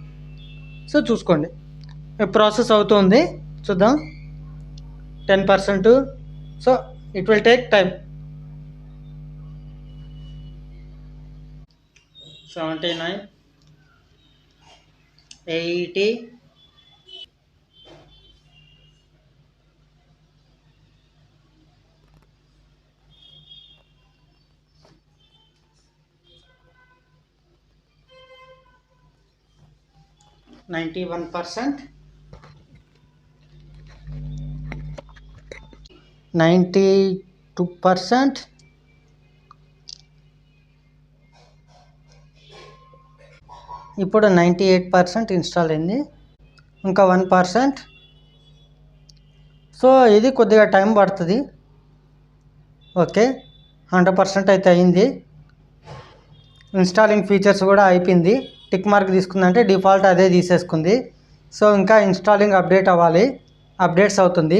సో చూసుకోండి, ప్రాసెస్ అవుతుంది, చూద్దాం. 10%. So it will take time. 79 80 91%, 92%, ఇప్పుడు 98% ఇన్స్టాల్ అయింది, ఇంకా 1%. సో ఇది కొద్దిగా టైం పడుతుంది. ఓకే 100% అయితే అయింది. ఇన్స్టాలింగ్ ఫీచర్స్ కూడా అయిపోయింది. టిక్ మార్క్ తీసుకుందంటే డిఫాల్ట్ అదే తీసేసుకుంది. సో ఇంకా ఇన్స్టాలింగ్ అప్డేట్ అవ్వాలి, అప్డేట్స్ అవుతుంది.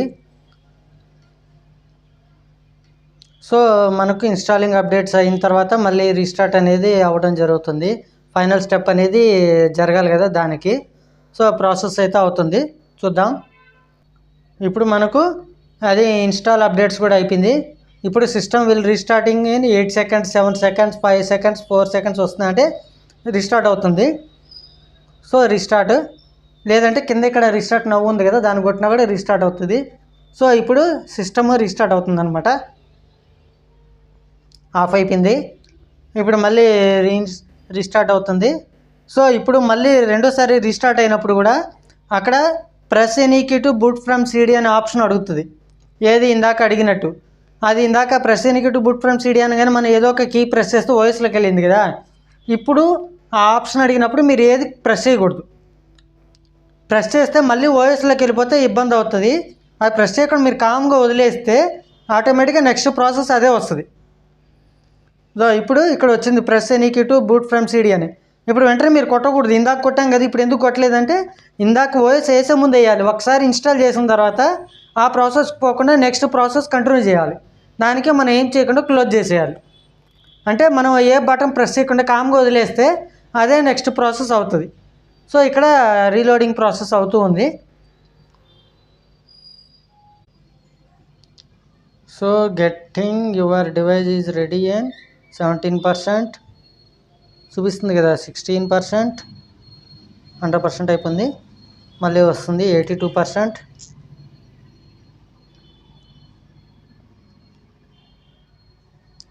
సో మనకు ఇన్స్టాలింగ్ అప్డేట్స్ అయిన తర్వాత మళ్ళీ రీస్టార్ట్ అనేది అవ్వడం జరుగుతుంది. ఫైనల్ స్టెప్ అనేది జరగాలి కదా దానికి. సో ప్రాసెస్ అయితే అవుతుంది, చూద్దాం. ఇప్పుడు మనకు అది ఇన్స్టాల్ అప్డేట్స్ కూడా అయిపోయింది. ఇప్పుడు system will restarting in 8 seconds, 7 seconds, 5 seconds, 4 seconds వస్తుందంటే రీస్టార్ట్ అవుతుంది. సో రీస్టార్ట్, లేదంటే కింద ఇక్కడ రీస్టార్ట్ నవ్వు ఉంది కదా, దాన్ని కొట్టినా కూడా రీస్టార్ట్ అవుతుంది. సో ఇప్పుడు సిస్టమ్ రీస్టార్ట్ అవుతుంది అనమాట. ఆఫ్ అయిపోయింది. ఇప్పుడు మళ్ళీ రీస్టార్ట్ అవుతుంది. సో ఇప్పుడు మళ్ళీ రెండోసారి రీస్టార్ట్ అయినప్పుడు కూడా అక్కడ press any key to boot from CD అనే ఆప్షన్ అడుగుతుంది. ఏది ఇందాక అడిగినట్టు, అది ఇందాక press any key to boot from CD అనగానే మనం ఏదో ఒక కీ ప్రెస్ చేస్తూ ఓఎస్లోకి వెళ్ళింది కదా. ఇప్పుడు ఆ ఆప్షన్ అడిగినప్పుడు మీరు ఏది ప్రెస్ చేయకూడదు. ప్రెస్ చేస్తే మళ్ళీ ఓఎస్లోకి వెళ్ళిపోతే ఇబ్బంది అవుతుంది. అది ప్రెస్ చేయకుండా మీరు కామ్గా వదిలేస్తే ఆటోమేటిక్గా నెక్స్ట్ ప్రాసెస్ అదే వస్తుంది. సో ఇప్పుడు ఇక్కడ వచ్చింది press any key to boot from CD అని. ఇప్పుడు వెంటనే మీరు కొట్టకూడదు. ఇందాక కొట్టాం కదా, ఇప్పుడు ఎందుకు కొట్టలేదంటే ఇందాక ఓఎస్ వేసే ముందు వేయాలి. ఒకసారి ఇన్స్టాల్ చేసిన తర్వాత ఆ ప్రాసెస్ పోకుండా నెక్స్ట్ ప్రాసెస్ కంటిన్యూ చేయాలి. దానికే మనం ఏం చేయకుండా క్లోజ్ చేసేయాలి. అంటే మనం ఏ బటన్ ప్రెస్ చేయకుండా కామ్గా వదిలేస్తే అదే నెక్స్ట్ ప్రాసెస్ అవుతుంది. సో ఇక్కడ రీలోడింగ్ ప్రాసెస్ అవుతూ ఉంది. So getting your device is ready and 17% చూపిస్తుంది కదా, 16%, 100% అయిపోయింది. మళ్ళీ వస్తుంది 82%.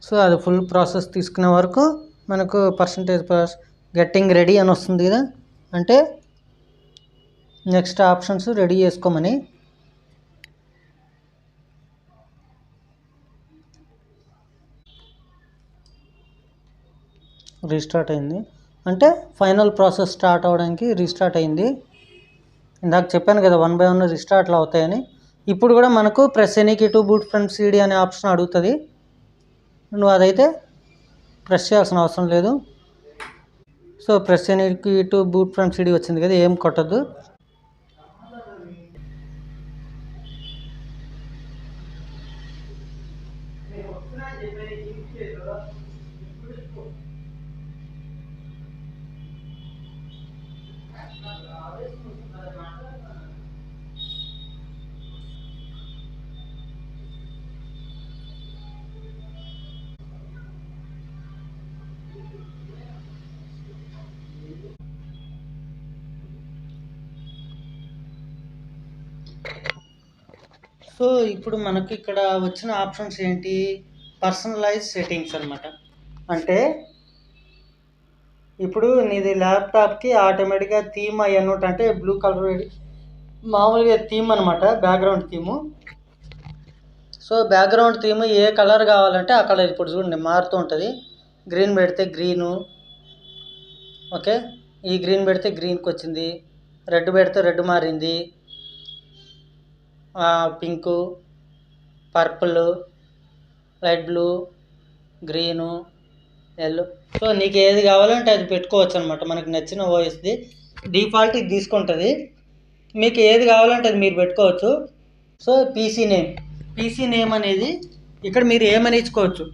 సో అది ఫుల్ ప్రాసెస్ తీసుకునే వరకు మనకు పర్సంటేజ్ గెట్టింగ్ రెడీ అని వస్తుంది కదా, అంటే నెక్స్ట్ ఆప్షన్స్ రెడీ చేసుకోమని. రీస్టార్ట్ అయింది అంటే ఫైనల్ ప్రాసెస్ స్టార్ట్ అవ్వడానికి రీస్టార్ట్ అయింది. ఇందాక చెప్పాను కదా 1 by 1 రీస్టార్ట్లు అవుతాయని. ఇప్పుడు కూడా మనకు press any key to boot from CD అనే ఆప్షన్ అడుగుతుంది. నువ్వు అదైతే ప్రెస్ చేయాల్సిన అవసరం లేదు. So press any key to boot from CD వచ్చింది కదా, ఏం కొట్టద్దు. సో ఇప్పుడు మనకి ఇక్కడ వచ్చిన ఆప్షన్స్ ఏంటి, పర్సనలైజ్ సెట్టింగ్స్ అనమాట. అంటే ఇప్పుడు నీది ల్యాప్టాప్కి ఆటోమేటిక్గా థీమ్ అయ్యన్నట్టు, అంటే బ్లూ కలర్ మామూలుగా థీమ్ అనమాట, background theme. So background theme ఏ కలర్ కావాలంటే ఆ కలర్ ఇప్పుడు చూడండి మారుతూ ఉంటుంది. గ్రీన్ పెడితే గ్రీను, ఓకే, ఈ గ్రీన్ పెడితే గ్రీన్కి వచ్చింది. రెడ్ పెడితే రెడ్ మారింది, pink, purple, light blue, green, yellow. So నీకు ఏది కావాలంటే అది పెట్టుకోవచ్చు అనమాట. మనకు నచ్చిన ఓఎస్ది డిఫాల్ట్ ఇది తీసుకుంటుంది. మీకు ఏది కావాలంటే అది మీరు పెట్టుకోవచ్చు. సో పీసీ నేమ్ అనేది ఇక్కడ మీరు ఏమని ఇచ్చుకోవచ్చు.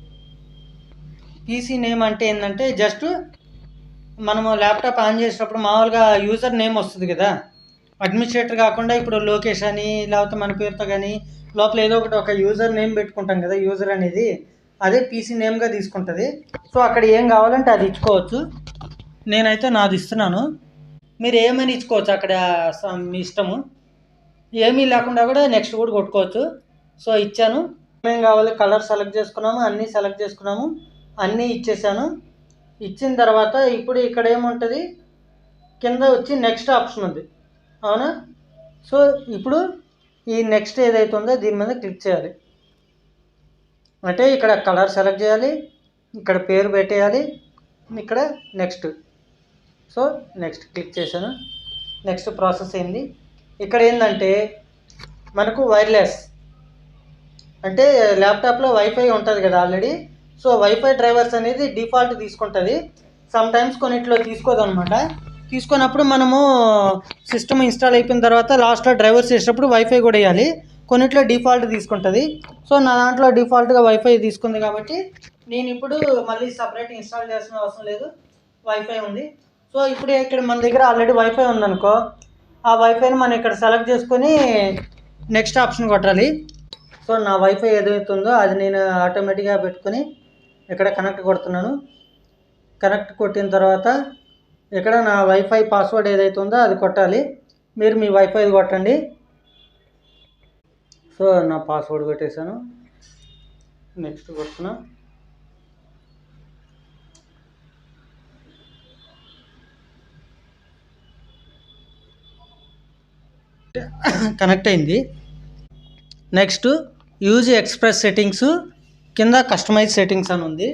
పీసీ నేమ్ అంటే ఏంటంటే జస్ట్ మనము ల్యాప్టాప్ ఆన్ చేసినప్పుడు మామూలుగా యూజర్ నేమ్ వస్తుంది కదా, అడ్మినిస్ట్రేటర్ కాకుండా ఇప్పుడు లోకేష్ అని లేకపోతే మన పేరుతో కానీ లోపల ఏదో ఒకటి ఒక యూజర్ నేమ్ పెట్టుకుంటాం కదా, యూజర్ అనేది అదే పీసీ నేమ్గా తీసుకుంటుంది. సో అక్కడ ఏం కావాలంటే అది ఇచ్చుకోవచ్చు. నేనైతే నాది ఇస్తున్నాను, మీరు ఏమని ఇచ్చుకోవచ్చు అక్కడ మీ ఇష్టము. ఏమీ లేకుండా కూడా నెక్స్ట్ కూడా కొట్టుకోవచ్చు. సో ఇచ్చాను, ఏమేం కావాలి కలర్ సెలెక్ట్ చేసుకున్నాము, అన్నీ సెలెక్ట్ చేసుకున్నాము, అన్నీ ఇచ్చేసాను. ఇచ్చిన తర్వాత ఇప్పుడు ఇక్కడ ఏముంటుంది, కింద వచ్చి నెక్స్ట్ ఆప్షన్ ఉంది, అవునా. సో ఇప్పుడు ఈ నెక్స్ట్ ఏదైతే ఉందో దీని మీద క్లిక్ చేయాలి. అంటే ఇక్కడ కలర్ సెలెక్ట్ చేయాలి, ఇక్కడ పేరు పెట్టేయాలి, ఇక్కడ నెక్స్ట్. సో నెక్స్ట్ క్లిక్ చేశాను, నెక్స్ట్ ప్రాసెస్ అయింది. ఇక్కడ ఏంటంటే మనకు వైర్లెస్ అంటే ల్యాప్టాప్లో వైఫై ఉంటుంది కదా ఆల్రెడీ. సో వైఫై డ్రైవర్స్ అనేది డిఫాల్ట్ తీసుకుంటుంది. సమ్ టైమ్స్ కొన్నిట్లో తీసుకోదన్నమాట. తీసుకున్నప్పుడు మనము సిస్టమ్ ఇన్స్టాల్ అయిపోయిన తర్వాత లాస్ట్లో డ్రైవర్స్ చేసేటప్పుడు వైఫై కూడా వేయాలి. కొన్నిట్లో డిఫాల్ట్ తీసుకుంటుంది. సో నా దాంట్లో డిఫాల్ట్గా వైఫై తీసుకుంది కాబట్టి నేను ఇప్పుడు మళ్ళీ సపరేట్ ఇన్స్టాల్ చేయాల్సిన అవసరం లేదు, వైఫై ఉంది. సో ఇప్పుడు ఇక్కడ మన దగ్గర ఆల్రెడీ వైఫై ఉందనుకో, ఆ వైఫైని మనం ఇక్కడ సెలెక్ట్ చేసుకొని నెక్స్ట్ ఆప్షన్ కొట్టాలి. సో నా వైఫై ఏదైతుందో అది నేను ఆటోమేటిక్గా పెట్టుకొని ఇక్కడ కనెక్ట్ కొడుతున్నాను. కనెక్ట్ కొట్టిన తర్వాత ఇక్కడ నా వైఫై పాస్వర్డ్ ఏదైతే ఉందో అది కొట్టాలి. మీరు మీ వైఫై కొట్టండి. సో నా పాస్వర్డ్ కొట్టేశాను, నెక్స్ట్ కొడుతున్నా. కనెక్ట్ అయింది. నెక్స్ట్ యూజ్ ఎక్స్ప్రెస్ సెట్టింగ్స్ కింద కస్టమైజ్ సెట్టింగ్స్ అని ఉంది.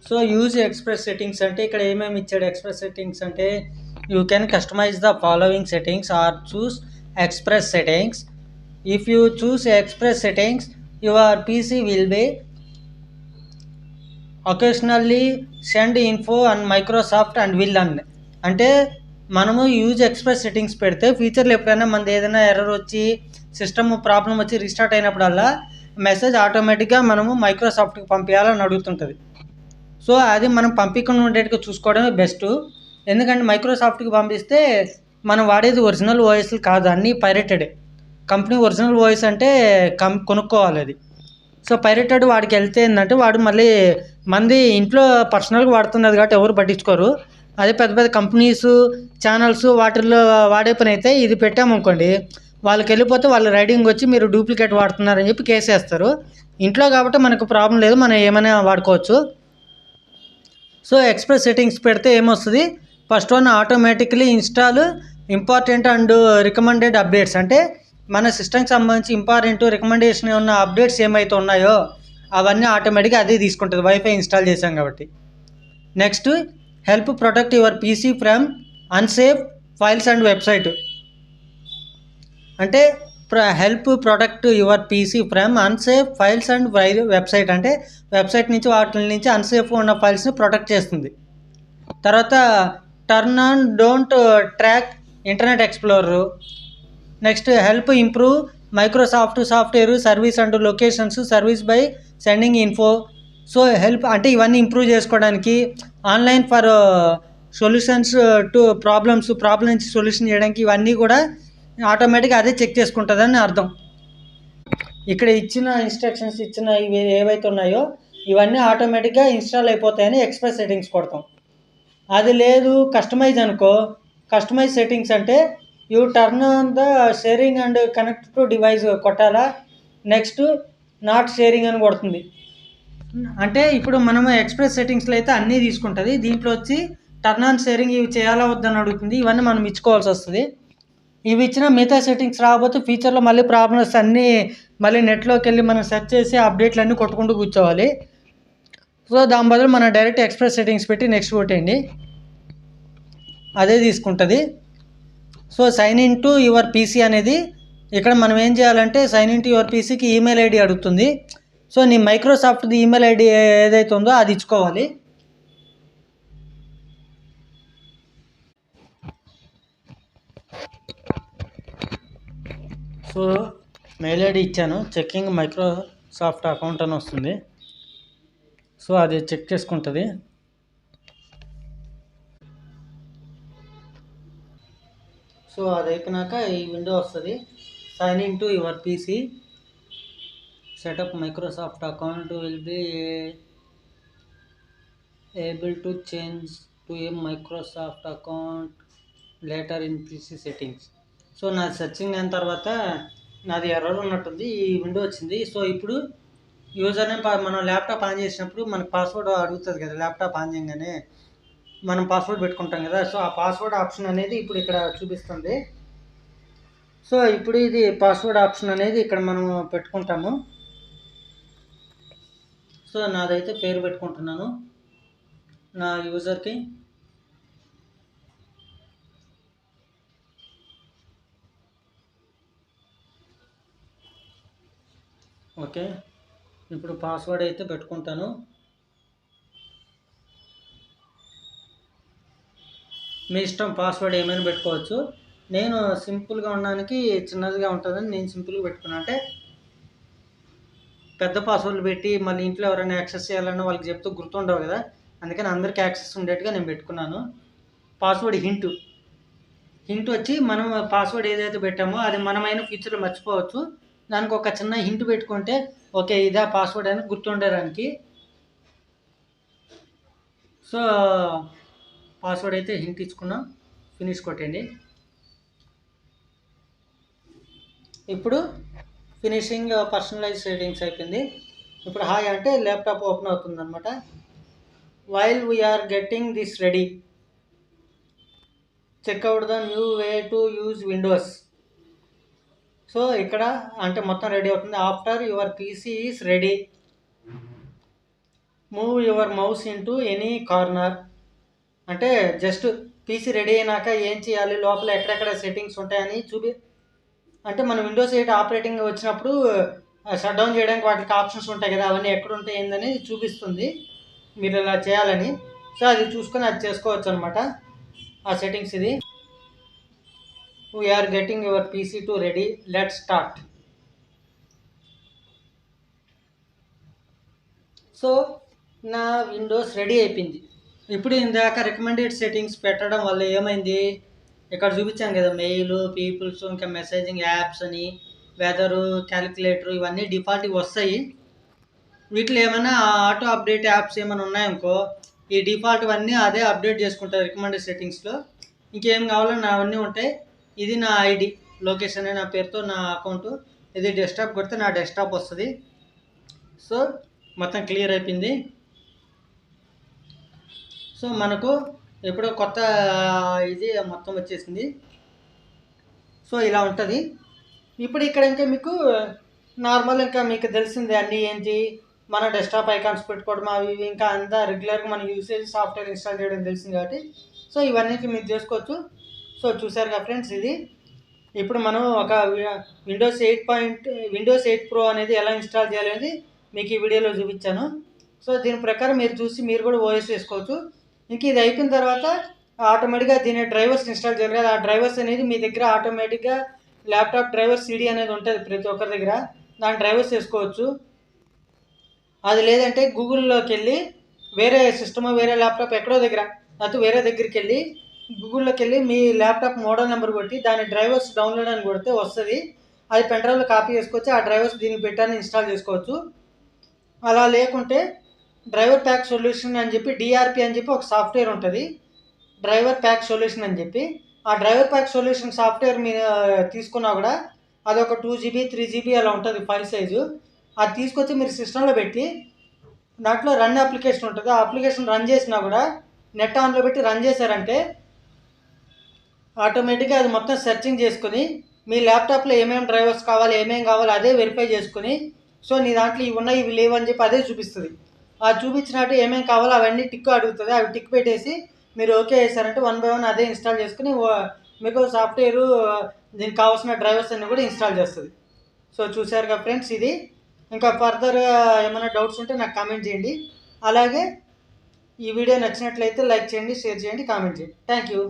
సో యూజ్ ఎక్స్ప్రెస్ సెట్టింగ్స్ అంటే ఇక్కడ ఏమేమి ఇచ్చాడు. ఎక్స్ప్రెస్ సెట్టింగ్స్ అంటే you can customise the following settings or choose express settings. If you choose express settings your PC will be occasionally send info and Microsoft and will అంటే మనము use express settings పెడితే ఫ్యూచర్లో ఎప్పుడైనా మనది ఏదైనా error వచ్చి system problem వచ్చి restart అయినప్పుడల్లా message ఆటోమేటిక్గా మనము మైక్రోసాఫ్ట్కి పంపించాలని అడుగుతుంటుంది. సో అది మనం పంపించకుండా ఉండేట్టుగా చూసుకోవడమే బెస్ట్. ఎందుకంటే మైక్రోసాఫ్ట్కి పంపిస్తే మనం వాడేది ఒరిజినల్ వాయిస్లు కాదు, అన్నీ పైరేటెడే. కంపెనీ ఒరిజినల్ వాయిస్ అంటే కొనుక్కోవాలి అది. సో పైరేటెడ్ వాడికి వెళ్తే ఏంటంటే వాడు మళ్ళీ మంది ఇంట్లో పర్సనల్గా వాడుతున్నది కాబట్టి ఎవరు పట్టించుకోరు. అదే పెద్ద పెద్ద కంపెనీస్ ఛానల్స్ వాటిల్లో వాడే పని అయితే ఇది పెట్టామనుకోండి, వాళ్ళకి వెళ్ళిపోతే వాళ్ళ రైడింగ్ వచ్చి మీరు డూప్లికేట్ వాడుతున్నారని చెప్పి కేసు వేస్తారు. ఇంట్లో కాబట్టి మనకు ప్రాబ్లం లేదు, మనం ఏమైనా వాడుకోవచ్చు. సో ఎక్స్ప్రెస్ సెట్టింగ్స్ పెడితే ఏమొస్తుంది, first one automatically install important and recommended updates. అంటే మన సిస్టమ్కి సంబంధించి ఇంపార్టెంట్ రికమెండేషన్ ఉన్న అప్డేట్స్ ఏమైతే ఉన్నాయో అవన్నీ ఆటోమేటిక్గా అదే తీసుకుంటుంది, వైఫై ఇన్స్టాల్ చేసాం కాబట్టి. Next help protect your PC from unsafe files and website. అంటే help protect your PC from unsafe files and website అంటే వెబ్సైట్ నుంచి వాటి నుంచి అన్సేఫ్ ఉన్న ఫైల్స్ని ప్రొటెక్ట్ చేస్తుంది. తర్వాత turn on don't track Internet Explorer. Next help improve Microsoft software service and locations service by sending info. So help అంటే ఇవన్నీ ఇంప్రూవ్ చేసుకోవడానికి, online for solutions to problem నుంచి సొల్యూషన్ చేయడానికి ఇవన్నీ కూడా ఆటోమేటిక్గా అదే చెక్ చేసుకుంటుందని అర్థం. ఇక్కడ ఇచ్చిన ఇన్స్ట్రక్షన్స్ ఇవి ఏవైతే ఉన్నాయో ఇవన్నీ ఆటోమేటిక్గా ఇన్స్టాల్ అయిపోతాయని ఎక్స్ప్రెస్ సెట్టింగ్స్ కొడతాం. అది లేదు కస్టమైజ్ అనుకో, కస్టమైజ్ సెట్టింగ్స్ అంటే you turn on the sharing and connect to device కొట్టాలా. నెక్స్ట్ నాట్ షేరింగ్ అని కొడుతుంది. అంటే ఇప్పుడు మనము ఎక్స్ప్రెస్ సెట్టింగ్స్లో అయితే అన్నీ తీసుకుంటుంది, దీంట్లో వచ్చి టర్న్ ఆన్ షేరింగ్ ఇవి చేయాలా వద్దని అడుగుతుంది. ఇవన్నీ మనం ఇచ్చుకోవాల్సి వస్తుంది. ఇవి ఇచ్చిన మిగతా సెట్టింగ్స్ రాకపోతే ఫ్యూచర్లో మళ్ళీ ప్రాబ్లమ్స్ అన్నీ మళ్ళీ నెట్లోకి వెళ్ళి మనం సెర్చ్ చేసి అప్డేట్లు అన్నీ కొట్టుకుంటూ కూర్చోవాలి. సో దాని బదులు మనం డైరెక్ట్ ఎక్స్ప్రెస్ సెట్టింగ్స్ పెట్టి నెక్స్ట్ కొట్టేయండి, అదే తీసుకుంటుంది. So sign in to your PC అనేది ఇక్కడ మనం ఏం చేయాలంటే సైన్ ఇన్ టు యువర్ పీసీకి ఈమెయిల్ ఐడి అడుగుతుంది. సో నీ మైక్రోసాఫ్ట్ది ఈమెయిల్ ఐడి ఏదైతే ఉందో అది ఇచ్చుకోవాలి. సో మెయిల్ ఐడి ఇచ్చాను, చెక్కింగ్ మైక్రోసాఫ్ట్ అకౌంట్ అని వస్తుంది. సో అది చెక్ చేసుకుంటుంది. సో అది అయిపోయినాక ఈ విండో వస్తుంది, sign in to your PC setup Microsoft account will be able to change to a Microsoft account later in PC settings. So నాది సెర్చింగ్ అయిన తర్వాత నాది ఎర్రర్ ఉన్నట్టుంది, ఈ విండో వచ్చింది. సో ఇప్పుడు యూజర్ నేమ్ మనం ల్యాప్టాప్ ఆన్ చేసినప్పుడు మనకు పాస్వర్డ్ అడుగుతుంది కదా, ల్యాప్టాప్ ఆన్ చేయగానే మనం పాస్వర్డ్ పెట్టుకుంటాం కదా. సో ఆ పాస్వర్డ్ ఆప్షన్ అనేది ఇప్పుడు ఇక్కడ చూపిస్తుంది. సో ఇప్పుడు ఇది పాస్వర్డ్ ఆప్షన్ అనేది ఇక్కడ మనం పెట్టుకుంటాము. సో నాదైతే పేరు పెట్టుకుంటున్నాను నా యూజర్కి. ఓకే, ఇప్పుడు పాస్వర్డ్ అయితే పెట్టుకుంటాను. మీ ఇష్టం, పాస్వర్డ్ ఏమైనా పెట్టుకోవచ్చు. నేను సింపుల్గా ఉండడానికి చిన్నదిగా ఉంటుందని నేను సింపుల్గా పెట్టుకున్నాను. అంటే పెద్ద పాస్వర్డ్లు పెట్టి మళ్ళీ ఇంట్లో ఎవరైనా యాక్సెస్ చేయాలన్నా వాళ్ళకి చెప్తూ గుర్తుండవు కదా, అందుకని అందరికీ యాక్సెస్ ఉండేట్టుగా నేను పెట్టుకున్నాను. పాస్వర్డ్ హింట్ వచ్చి మనం పాస్వర్డ్ ఏదైతే పెట్టామో అది మనమైన ఫ్యూచర్లో మర్చిపోవచ్చు. దానికి ఒక చిన్న హింట్ పెట్టుకుంటే ఓకే ఇదే పాస్వర్డ్ అని గుర్తుండడానికి. సో పాస్వర్డ్ అయితే హింట్ ఇచ్చుకున్నాం, ఫినిష్ కొట్టండి. ఇప్పుడు ఫినిషింగ్ పర్సనలైజ్ సెట్టింగ్స్ అయిపోయింది. ఇప్పుడు హాయ్ అంటే ల్యాప్టాప్ ఓపెన్ అవుతుంది అనమాట. While we're getting this ready, check out the new way to use Windows. So ఇక్కడ అంటే మొత్తం రెడీ అవుతుంది. After your PC is ready, move your mouse into any corner. అంటే జస్ట్ పీసీ రెడీ అయినాక ఏం చేయాలి, లోపల ఎక్కడెక్కడ సెట్టింగ్స్ ఉంటాయని అంటే మన విండోస్ 8 ఆపరేటింగ్ వచ్చినప్పుడు షట్ డౌన్ చేయడానికి వాటికి ఆప్షన్స్ ఉంటాయి కదా, అవన్నీ ఎక్కడ ఉంటాయి ఏందని చూపిస్తుంది మీరు ఇలా చేయాలని. సో అది చూసుకొని అది చేసుకోవచ్చు అనమాట ఆ సెట్టింగ్స్. ఇది we're getting your PC to ready, let's start. So నా విండోస్ రెడీ అయిపోయింది. ఇప్పుడు ఇందాక రికమెండెడ్ సెట్టింగ్స్ పెట్టడం వల్ల ఏమైంది, ఇక్కడ చూపించాను కదా మెయిల్, పీపుల్స్, ఇంకా మెసేజింగ్ యాప్స్ అని, వెదరు, క్యాలిక్యులేటర్, ఇవన్నీ డిఫాల్ట్గా వస్తాయి. వీటిలో ఏమైనా ఆటో అప్డేట్ యాప్స్ ఏమైనా ఉన్నాయనుకో ఈ డిఫాల్ట్ అన్నీ అదే అప్డేట్ చేసుకుంటారు రికమెండెడ్ సెట్టింగ్స్లో. ఇంకేం కావాలో అవన్నీ ఉంటాయి. ఇది నా ఐడి, లొకేషన్ నా పేరుతో నా అకౌంట్. ఇది డెస్క్టాప్ కొడితే నా డెస్క్టాప్ వస్తుంది. సో మొత్తం క్లియర్ అయిపోయింది. సో మనకు ఎప్పుడో కొత్త ఇది మొత్తం వచ్చేసింది. సో ఇలా ఉంటుంది. ఇప్పుడు ఇక్కడ ఇంకా మీకు నార్మల్ ఇంకా మీకు తెలిసిందే అన్నీ ఏంటి, మన డెస్క్టాప్ ఐకాన్స్ పెట్టుకోవడం అవి ఇవి ఇంకా అంతా రెగ్యులర్గా మన యూసేజ్ సాఫ్ట్వేర్ ఇన్స్టాల్ చేయడం తెలిసింది కాబట్టి సో ఇవన్నీ మీరు చేసుకోవచ్చు. సో చూసారు కదా ఫ్రెండ్స్, ఇది ఇప్పుడు మనం ఒక విండోస్ 8 Pro అనేది ఎలా ఇన్స్టాల్ చేయాలి అనేది మీకు ఈ వీడియోలో చూపించాను. సో దీని ప్రకారం మీరు చూసి మీరు కూడా ఓఎస్ వేసుకోవచ్చు. ఇంక ఇది అయిపోయిన తర్వాత ఆటోమేటిక్గా దీని డ్రైవర్స్ ఇన్స్టాల్ చేయాలి కదా, ఆ డ్రైవర్స్ అనేది మీ దగ్గర ఆటోమేటిక్గా ల్యాప్టాప్ డ్రైవర్ సిడి అనేది ఉంటుంది ప్రతి ఒక్కరి దగ్గర, దాని డ్రైవర్స్ వేసుకోవచ్చు. అది లేదంటే గూగుల్లోకి వెళ్ళి వేరే సిస్టమ్ వేరే ల్యాప్టాప్ ఎక్కడో దగ్గర అది వేరే దగ్గరికి వెళ్ళి గూగుల్లోకి వెళ్ళి మీ ల్యాప్టాప్ మోడల్ నెంబర్ కొట్టి దాని డ్రైవర్స్ డౌన్లోడ్ అని కొడితే వస్తుంది. అది పెన్ డ్రైవ్లో కాపీ చేసుకోవచ్చు, ఆ డ్రైవర్స్ దీనికి పెట్టాలని ఇన్స్టాల్ చేసుకోవచ్చు. అలా లేకుంటే డ్రైవర్ ప్యాక్ సొల్యూషన్ అని చెప్పి డిఆర్పి అని చెప్పి ఒక సాఫ్ట్వేర్ ఉంటుంది, డ్రైవర్ ప్యాక్ సొల్యూషన్ అని చెప్పి. ఆ డ్రైవర్ ప్యాక్ సొల్యూషన్ సాఫ్ట్వేర్ మీరు తీసుకున్నా కూడా అది ఒక 2GB 3GB అలా ఉంటుంది ఫైల్ సైజు. అది తీసుకొచ్చి మీరు సిస్టంలో పెట్టి దాంట్లో రన్ అప్లికేషన్ ఉంటుంది, ఆ అప్లికేషన్ రన్ చేసినా కూడా నెట్ ఆన్లో పెట్టి రన్ చేశారంటే ఆటోమేటిక్గా అది మొత్తం సెర్చింగ్ చేసుకుని మీ ల్యాప్టాప్లో ఏమేమి డ్రైవర్స్ కావాలి ఏమేమి కావాలి అదే వెరిఫై చేసుకుని సో నీ దాంట్లో ఇవి ఉన్నాయి ఇవి లేవు అని చెప్పి అదే చూపిస్తుంది. ఆ చూపించినట్టు ఏమేమి కావాలో అవన్నీ టిక్ అడుగుతుంది, అవి టిక్ పెట్టేసి మీరు ఓకే చేశారంటే 1 by 1 అదే ఇన్స్టాల్ చేసుకుని మీకు సాఫ్ట్వేరు దీనికి కావాల్సిన డ్రైవర్స్ అన్నీ కూడా ఇన్స్టాల్ చేస్తుంది. సో చూశారు కదా ఫ్రెండ్స్, ఇది ఇంకా ఫర్దర్ ఏమైనా డౌట్స్ ఉంటే నాకు కామెంట్ చేయండి. అలాగే ఈ వీడియో నచ్చినట్లయితే లైక్ చేయండి, షేర్ చేయండి, కామెంట్ చేయండి. Thank you.